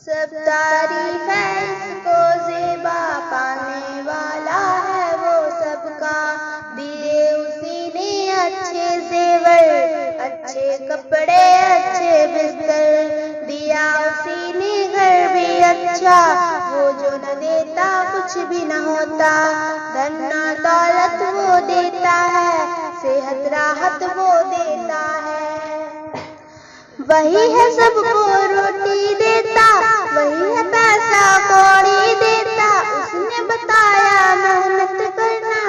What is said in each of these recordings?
सब तारीफ है इसको ज़ेबा पाने वाला है वो सबका। दिए उसी ने अच्छे ज़ेवर, अच्छे कपड़े, अच्छे बिस्तर। दिया उसी ने घर भी अच्छा, वो जो न देता कुछ भी न होता। धन और दौलत वो देता है, सेहत राहत वो देता है। वही है सबको रोटी देता, वही है पैसा कौड़ी देता। उसने बताया मेहनत करना,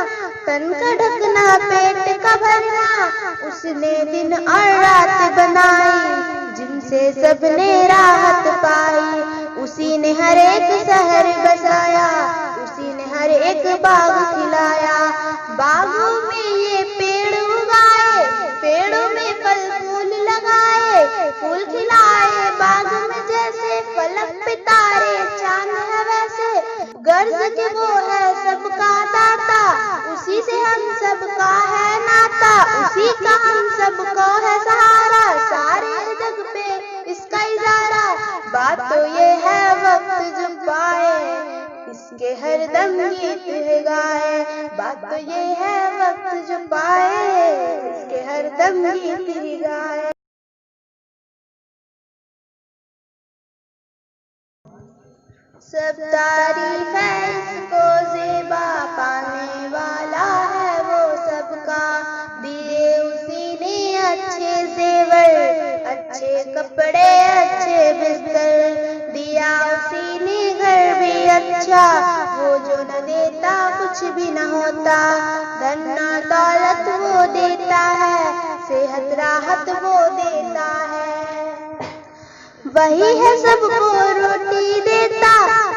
तन का ढकना पेट का भरना। उसने दिन और रात बनाई, जिनसे सबने राहत पाई। उसी ने हर एक शहर बसाया, उसी ने हर एक बाग खिलाया। बागों में ये पेड़ उगाए, पेड़ों में फल फूल लगाए। फूल खिलाए बाग में जैसे फलक पे तारे, चांद है वैसे। गर्ज के वो है सबका दाता, उसी से हम सबका है नाता। उसी का हम सबको है सहारा, सारे जग पे इसका इजारा। बात तो ये है वक्त जो पाए, इसके हर दम गीत है गाए। बात तो ये है वक्त जो पाए, इसके हर दम गीत ही गाए। सब तारीफ है इसको ज़ेबा पाने वाला है वो सबका। दिए उसी ने अच्छे ज़ेवर, अच्छे कपड़े, अच्छे बिस्तर। दिया उसी ने घर भी अच्छा, वो जो न देता कुछ भी न होता। धन और दौलत वो देता है, सेहत राहत वो देता है। वही है सबको रोटी देता,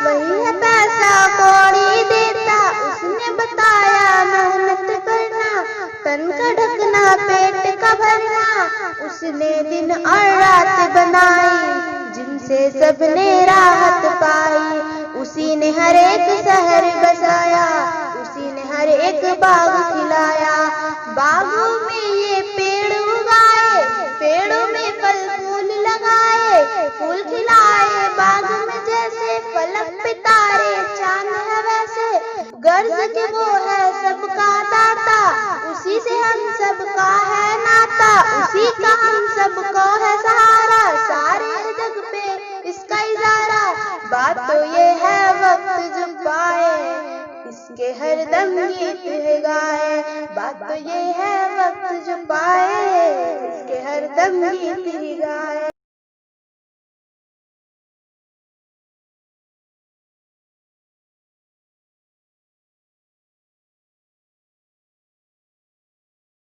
वही है पैसा कौड़ी देता। उसने बताया मेहनत करना, तन का ढकना पेट का भरना। उसने दिन और रात बनाई, जिनसे सबने राहत पाई। उसी ने हर एक शहर बसाया, उसी ने हर एक बाग खिलाया। बागों में ये पेड़ उगाए, पेड़ों में फल फूल लगाए। फूल खिलाए बाग में जैसे फलक पे तारे, चांद है वैसे। गर्ज के वो है सबका दाता, उसी से हम सबका है नाता। उसी का हम सबको है सहारा, सारे जग पे इसका इजारा। बात तो ये है वक्त जो पाए, इसके हर दम गीत है गाए। बात तो ये है वक्त जो पाए, इसके हर दम गीत ही गाए।